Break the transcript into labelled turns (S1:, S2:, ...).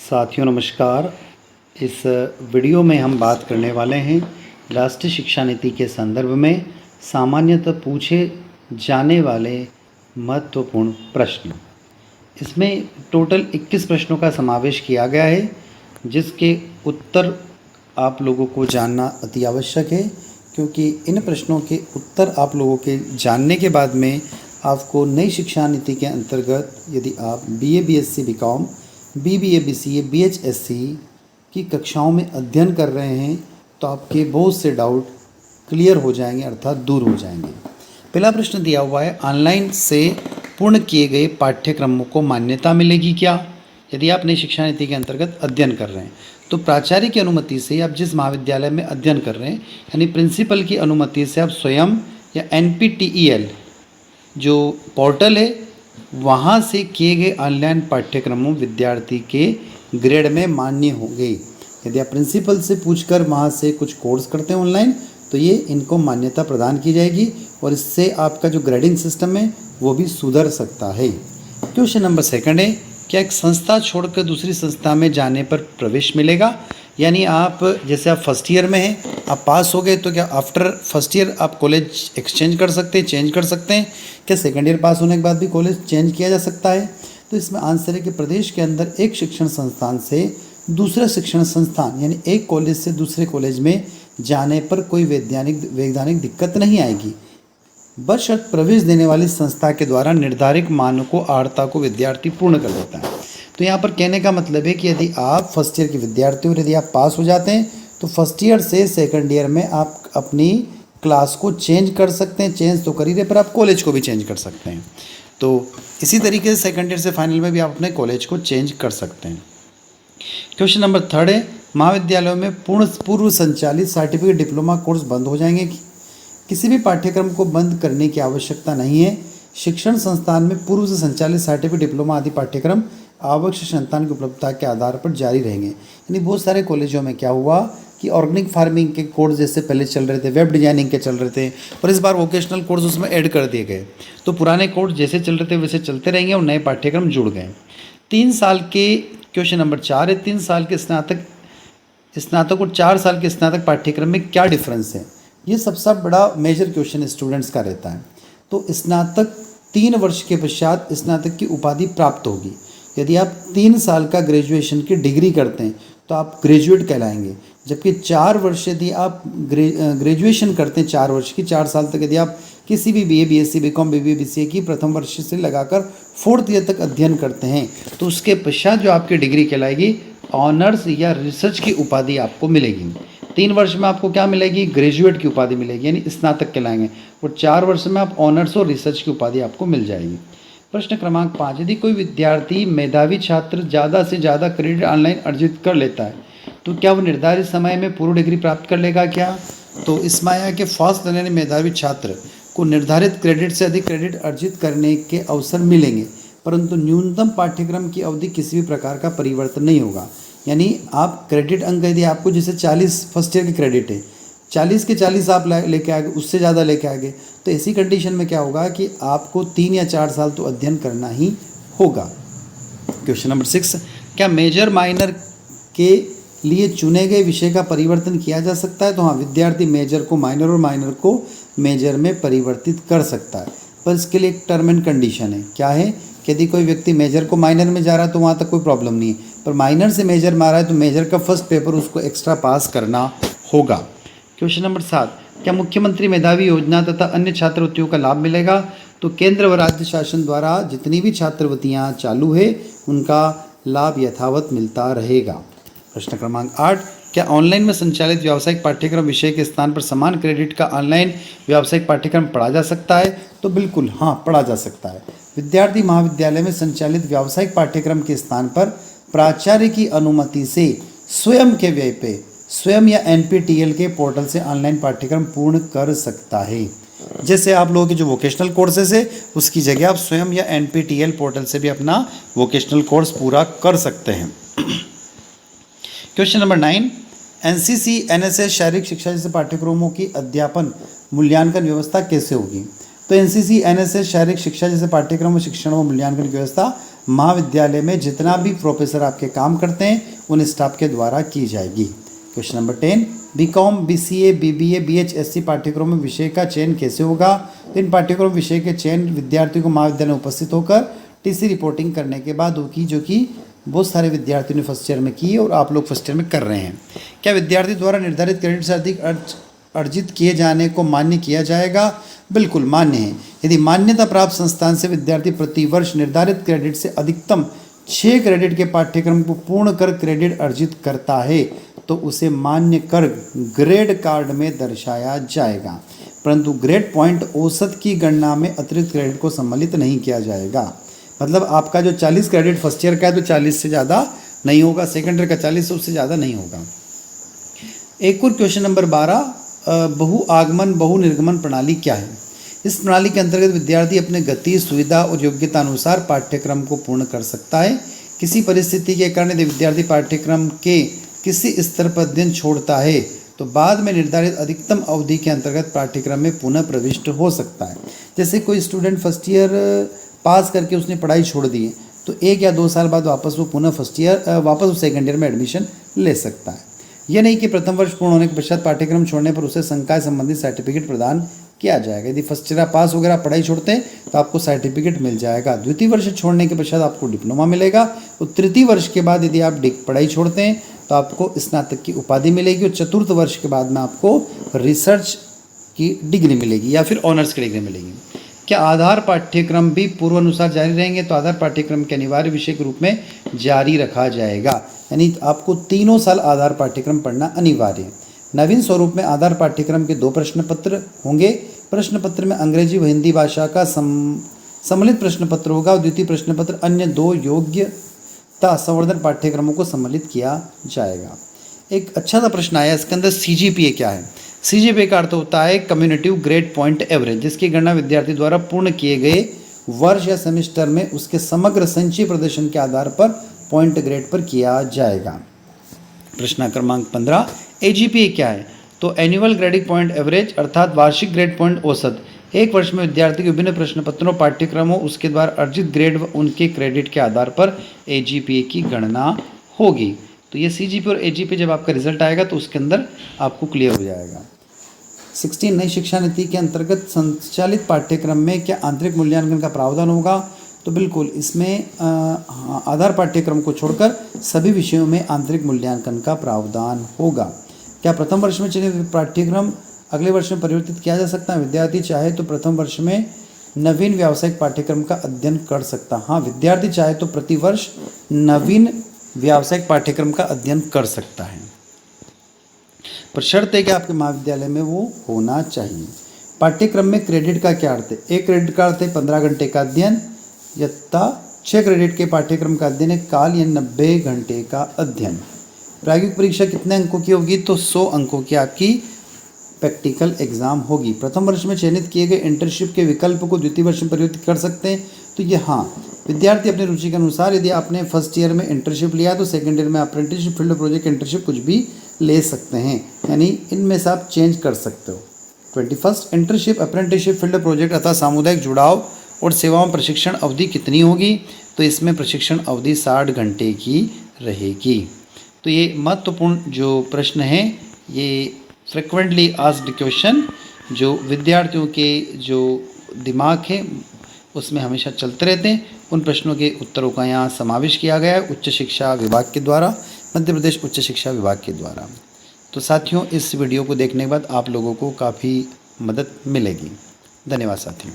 S1: साथियों नमस्कार। इस वीडियो में हम बात करने वाले हैं राष्ट्रीय शिक्षा नीति के संदर्भ में सामान्यतः पूछे जाने वाले महत्वपूर्ण प्रश्न। इसमें टोटल 21 प्रश्नों का समावेश किया गया है, जिसके उत्तर आप लोगों को जानना अति आवश्यक है, क्योंकि इन प्रश्नों के उत्तर आप लोगों के जानने के बाद में आपको नई शिक्षा नीति के अंतर्गत यदि आप BA BSc BCom BBA BCA BHSC की कक्षाओं में अध्ययन कर रहे हैं तो आपके बहुत से डाउट क्लियर हो जाएंगे, अर्थात दूर हो जाएंगे। पहला प्रश्न दिया हुआ है, ऑनलाइन से पूर्ण किए गए पाठ्यक्रमों को मान्यता मिलेगी क्या? यदि आप नई शिक्षा नीति के अंतर्गत अध्ययन कर रहे हैं तो प्राचार्य की अनुमति से आप जिस महाविद्यालय में अध्ययन कर रहे हैं यानी प्रिंसिपल की अनुमति से आप स्वयं या NPTEL जो पोर्टल है वहाँ से किए गए ऑनलाइन पाठ्यक्रमों विद्यार्थी के ग्रेड में मान्य होंगे। यदि आप प्रिंसिपल से पूछकर वहाँ से कुछ कोर्स करते हैं ऑनलाइन तो ये इनको मान्यता प्रदान की जाएगी और इससे आपका जो ग्रेडिंग सिस्टम है वो भी सुधर सकता है। क्वेश्चन नंबर 2 है, क्या एक संस्था छोड़कर दूसरी संस्था में जाने पर प्रवेश मिलेगा? यानी आप जैसे आप फर्स्ट ईयर में हैं, आप पास हो गए तो क्या आफ्टर फर्स्ट ईयर आप कॉलेज एक्सचेंज कर सकते हैं, चेंज कर सकते हैं? क्या सेकंड ईयर पास होने के बाद भी कॉलेज चेंज किया जा सकता है? तो इसमें आंसर है कि प्रदेश के अंदर एक शिक्षण संस्थान से दूसरा शिक्षण संस्थान यानी एक कॉलेज से दूसरे कॉलेज में जाने पर कोई वैधानिक दिक्कत नहीं आएगी, बशर्ते प्रवेश देने वाली संस्था के द्वारा निर्धारित मानकों अर्हता को विद्यार्थी पूर्ण कर देता है। तो यहाँ पर कहने का मतलब है कि यदि आप फर्स्ट ईयर के विद्यार्थी हो, यदि आप पास हो जाते हैं तो फर्स्ट ईयर से सेकंड ईयर में आप अपनी क्लास को चेंज कर सकते हैं। चेंज तो कर ही रहे पर आप कॉलेज को भी चेंज कर सकते हैं। तो इसी तरीके से सेकंड ईयर से फाइनल में भी आप अपने कॉलेज को चेंज कर सकते हैं। क्वेश्चन नंबर 3 है, महाविद्यालयों में पूर्व संचालित सर्टिफिकेट डिप्लोमा कोर्स बंद हो जाएंगे? किसी भी पाठ्यक्रम को बंद करने की आवश्यकता नहीं है। शिक्षण संस्थान में पूर्व से संचालित सर्टिफिकेट डिप्लोमा आदि पाठ्यक्रम आवश्यक संतान की उपलब्धता के आधार पर जारी रहेंगे। यानी बहुत सारे कॉलेजों में क्या हुआ कि ऑर्गेनिक फार्मिंग के कोर्स जैसे पहले चल रहे थे, वेब डिजाइनिंग के चल रहे थे, और इस बार वोकेशनल कोर्स उसमें ऐड कर दिए गए। तो पुराने कोर्स जैसे चल रहे थे वैसे चलते रहेंगे और नए पाठ्यक्रम जुड़ गए। 3 साल के क्वेश्चन नंबर 4 है, 3 साल के स्नातक और 4 साल के स्नातक पाठ्यक्रम में क्या डिफरेंस है? ये सबसे बड़ा मेजर क्वेश्चन स्टूडेंट्स का रहता है। तो स्नातक 3 वर्ष के पश्चात स्नातक की उपाधि प्राप्त होगी। यदि आप 3 साल का ग्रेजुएशन की डिग्री करते हैं तो आप ग्रेजुएट कहलाएंगे, जबकि 4 वर्ष यदि आप ग्रेजुएशन करते हैं 4 वर्ष की, 4 साल तक यदि आप किसी भी BA BSc BCom BBA BCA की प्रथम वर्ष से लगाकर 4th ईयर तक अध्ययन करते हैं तो उसके पश्चात जो आपकी डिग्री कहलाएगी ऑनर्स या रिसर्च की उपाधि आपको मिलेगी। 3 वर्ष में आपको क्या मिलेगी? ग्रेजुएट की उपाधि मिलेगी यानी स्नातक कहलाएंगे, और 4 वर्ष में आप ऑनर्स और रिसर्च की उपाधि आपको मिल जाएगी। प्रश्न क्रमांक 5, यदि कोई विद्यार्थी मेधावी छात्र ज़्यादा से ज़्यादा क्रेडिट ऑनलाइन अर्जित कर लेता है तो क्या वो निर्धारित समय में पूर्ण डिग्री प्राप्त कर लेगा क्या? तो इसमें आया कि फास्ट यानी मेधावी छात्र को निर्धारित क्रेडिट से अधिक क्रेडिट अर्जित करने के अवसर मिलेंगे, परंतु न्यूनतम पाठ्यक्रम की अवधि किसी भी प्रकार का परिवर्तन नहीं होगा। यानी आप क्रेडिट अंक यदि आपको जैसे 40 फर्स्ट ईयर की क्रेडिट है, 40 के 40 आप लेके आ गए, उससे ज़्यादा लेके आ गए, तो ऐसी कंडीशन में क्या होगा कि आपको 3 या 4 साल तो अध्ययन करना ही होगा। क्वेश्चन नंबर 6, क्या मेजर माइनर के लिए चुने गए विषय का परिवर्तन किया जा सकता है? तो हाँ, विद्यार्थी मेजर को माइनर और माइनर को मेजर में परिवर्तित कर सकता है, पर इसके लिए एक टर्म एंड कंडीशन है। क्या है कि यदि कोई व्यक्ति मेजर को माइनर में जा रहा है तो वहाँ तक कोई प्रॉब्लम नहीं है, पर माइनर से मेजर में आ रहा है तो मेजर का फर्स्ट पेपर उसको एक्स्ट्रा पास करना होगा। क्वेश्चन नंबर 7, क्या मुख्यमंत्री मेधावी योजना तथा अन्य छात्रवृत्तियों का लाभ मिलेगा? तो केंद्र व राज्य शासन द्वारा जितनी भी छात्रवृत्तियाँ चालू है उनका लाभ यथावत मिलता रहेगा। प्रश्न क्रमांक 8, क्या ऑनलाइन में संचालित व्यावसायिक पाठ्यक्रम विषय के स्थान पर समान क्रेडिट का ऑनलाइन व्यावसायिक पाठ्यक्रम पढ़ा जा सकता है? तो बिल्कुल हाँ, पढ़ा जा सकता है। विद्यार्थी महाविद्यालय में संचालित व्यावसायिक पाठ्यक्रम के स्थान पर प्राचार्य की अनुमति से स्वयं के व्यय पे स्वयं या NPTEL के पोर्टल से ऑनलाइन पाठ्यक्रम पूर्ण कर सकता है। जैसे आप लोगों के जो वोकेशनल कोर्सेज है उसकी जगह आप स्वयं या NPTEL पोर्टल से भी अपना वोकेशनल कोर्स पूरा कर सकते हैं। क्वेश्चन नंबर 9, NCC NSS शारीरिक शिक्षा जैसे पाठ्यक्रमों की अध्यापन मूल्यांकन व्यवस्था कैसे होगी? तो NCC NSS शारीरिक शिक्षा जैसे पाठ्यक्रम शिक्षण व मूल्यांकन की व्यवस्था महाविद्यालय में जितना भी प्रोफेसर आपके काम करते हैं उन स्टाफ के द्वारा की जाएगी। Question number 10, BCom, BCA, BBA, बीएचएससी पाठ्यक्रम में विषय का चयन कैसे होगा? इन पाठ्यक्रम विषय के चयन विद्यार्थियों को महाविद्यालय में उपस्थित होकर टीसी रिपोर्टिंग करने के बाद होगी, जो कि बहुत सारे विद्यार्थियों ने फर्स्ट ईयर में की और आप लोग फर्स्ट ईयर में कर रहे हैं। क्या विद्यार्थी द्वारा निर्धारित क्रेडिट से अधिक अर्जित किए जाने को मान्य किया जाएगा? बिल्कुल मान्य है। यदि मान्यता प्राप्त संस्थान से विद्यार्थी प्रति वर्ष निर्धारित क्रेडिट से अधिकतम 6 क्रेडिट के पाठ्यक्रम को पूर्ण कर क्रेडिट अर्जित करता है तो उसे मान्य कर ग्रेड कार्ड में दर्शाया जाएगा, परंतु ग्रेड पॉइंट औसत की गणना में अतिरिक्त क्रेडिट को सम्मिलित नहीं किया जाएगा। मतलब आपका जो 40 क्रेडिट फर्स्ट ईयर का है तो 40 से ज़्यादा नहीं होगा, सेकेंड ईयर का 40 से उससे ज़्यादा नहीं होगा। एक और क्वेश्चन नंबर 12, बहु आगमन बहु निर्गमन प्रणाली क्या है? इस प्रणाली के अंतर्गत विद्यार्थी अपने गति, सुविधा और योग्यता अनुसार पाठ्यक्रम को पूर्ण कर सकता है। किसी परिस्थिति के कारण यदि विद्यार्थी पाठ्यक्रम के किसी स्तर पर अध्ययन छोड़ता है तो बाद में निर्धारित अधिकतम अवधि के अंतर्गत पाठ्यक्रम में पुनः प्रविष्ट हो सकता है। जैसे कोई स्टूडेंट फर्स्ट ईयर पास करके उसने पढ़ाई छोड़ दी है तो 1 या 2 साल बाद वापस वो पुनः वापस सेकेंड ईयर में एडमिशन ले सकता है। यह नहीं कि प्रथम वर्ष पूर्ण होने के पश्चात पाठ्यक्रम छोड़ने पर उसे संकाय संबंधित सर्टिफिकेट प्रदान किया जाएगा। यदि फर्स्ट ईयर पास वगैरह पढ़ाई छोड़ते हैं तो आपको सर्टिफिकेट मिल जाएगा। द्वितीय वर्ष छोड़ने के पश्चात आपको डिप्लोमा मिलेगा और तृतीय वर्ष के बाद यदि आप पढ़ाई छोड़ते हैं तो आपको स्नातक की उपाधि मिलेगी और चतुर्थ वर्ष के बाद में आपको रिसर्च की डिग्री मिलेगी या फिर ऑनर्स की डिग्री मिलेगी। क्या आधार पाठ्यक्रम भी पूर्वानुसार जारी रहेंगे? तो आधार पाठ्यक्रम के अनिवार्य विषय के रूप में जारी रखा जाएगा, यानी आपको 3 साल आधार पाठ्यक्रम पढ़ना अनिवार्य है। नवीन स्वरूप में आधार पाठ्यक्रम के 2 प्रश्न पत्र होंगे। प्रश्न पत्र में अंग्रेजी व हिंदी भाषा का सम्मिलित प्रश्न पत्र होगा और द्वितीय प्रश्न पत्र अन्य 2 योग्यता संवर्धन पाठ्यक्रमों को सम्मिलित किया जाएगा। एक अच्छा सा प्रश्न आया, इसके अंदर CGPA क्या है? CGPA का अर्थ होता है कम्युनिटिव ग्रेड पॉइंट एवरेज, जिसकी गणना विद्यार्थी द्वारा पूर्ण किए गए वर्ष या सेमेस्टर में उसके समग्र संचयी प्रदर्शन के आधार पर पॉइंट ग्रेड पर किया जाएगा। प्रश्न क्रमांक 15, AGPA क्या है? तो एनुअल ग्रेडिंग पॉइंट एवरेज अर्थात वार्षिक ग्रेड पॉइंट औसत। एक वर्ष में विद्यार्थी के विभिन्न प्रश्न पत्रों, पाठ्यक्रमों, उसके द्वारा अर्जित ग्रेड व उनके क्रेडिट के आधार पर AGPA की गणना होगी। तो ये CGPA और AGPA जब आपका रिजल्ट आएगा तो उसके अंदर आपको क्लियर हो जाएगा। 16, नई शिक्षा नीति के अंतर्गत संचालित पाठ्यक्रम में क्या आंतरिक मूल्यांकन का प्रावधान होगा? तो बिल्कुल, इसमें आधार पाठ्यक्रम को छोड़कर सभी विषयों में आंतरिक मूल्यांकन का प्रावधान होगा। क्या प्रथम वर्ष में चयनित पाठ्यक्रम अगले वर्ष में परिवर्तित किया जा सकता है? विद्यार्थी चाहे तो प्रथम वर्ष में नवीन व्यावसायिक पाठ्यक्रम का अध्ययन कर सकता। हाँ, विद्यार्थी चाहे तो प्रति वर्ष नवीन व्यावसायिक पाठ्यक्रम का अध्ययन कर सकता है, पर शर्त है कि आपके महाविद्यालय में वो होना चाहिए। पाठ्यक्रम में क्रेडिट का क्या अर्थ है? 1 क्रेडिट का अर्थ है 15 घंटे का अध्ययन, यथा 6 क्रेडिट के पाठ्यक्रम का अध्ययन है काल या 90 घंटे का अध्ययन। प्रायोगिक परीक्षा कितने अंकों की होगी? तो 100 अंकों की आपकी प्रैक्टिकल एग्जाम होगी। प्रथम वर्ष में चयनित किए गए इंटर्नशिप के विकल्प को द्वितीय वर्ष में परिवर्तित कर सकते हैं। तो ये हाँ, विद्यार्थी अपनी रुचि के अनुसार, यदि आपने फर्स्ट ईयर में इंटर्नशिप लिया तो सेकेंड ईयर में अप्रेंटिसशिप, फील्ड प्रोजेक्ट, इंटर्नशिप कुछ भी ले सकते हैं, यानी इनमें से आप चेंज कर सकते हो। 21, इंटर्नशिप, अप्रेंटिसशिप, फील्ड प्रोजेक्ट अथवा सामुदायिक जुड़ाव और सेवाओं में प्रशिक्षण अवधि कितनी होगी? तो इसमें प्रशिक्षण अवधि 60 घंटे की रहेगी। तो ये महत्वपूर्ण जो प्रश्न है, ये फ्रिक्वेंटली आस्क्ड क्वेश्चन जो विद्यार्थियों के जो दिमाग है उसमें हमेशा चलते रहते हैं, उन प्रश्नों के उत्तरों का यहाँ समावेश किया गया है उच्च शिक्षा विभाग के द्वारा, मध्य प्रदेश उच्च शिक्षा विभाग के द्वारा। तो साथियों, इस वीडियो को देखने के बाद आप लोगों को काफ़ी मदद मिलेगी। धन्यवाद साथियों।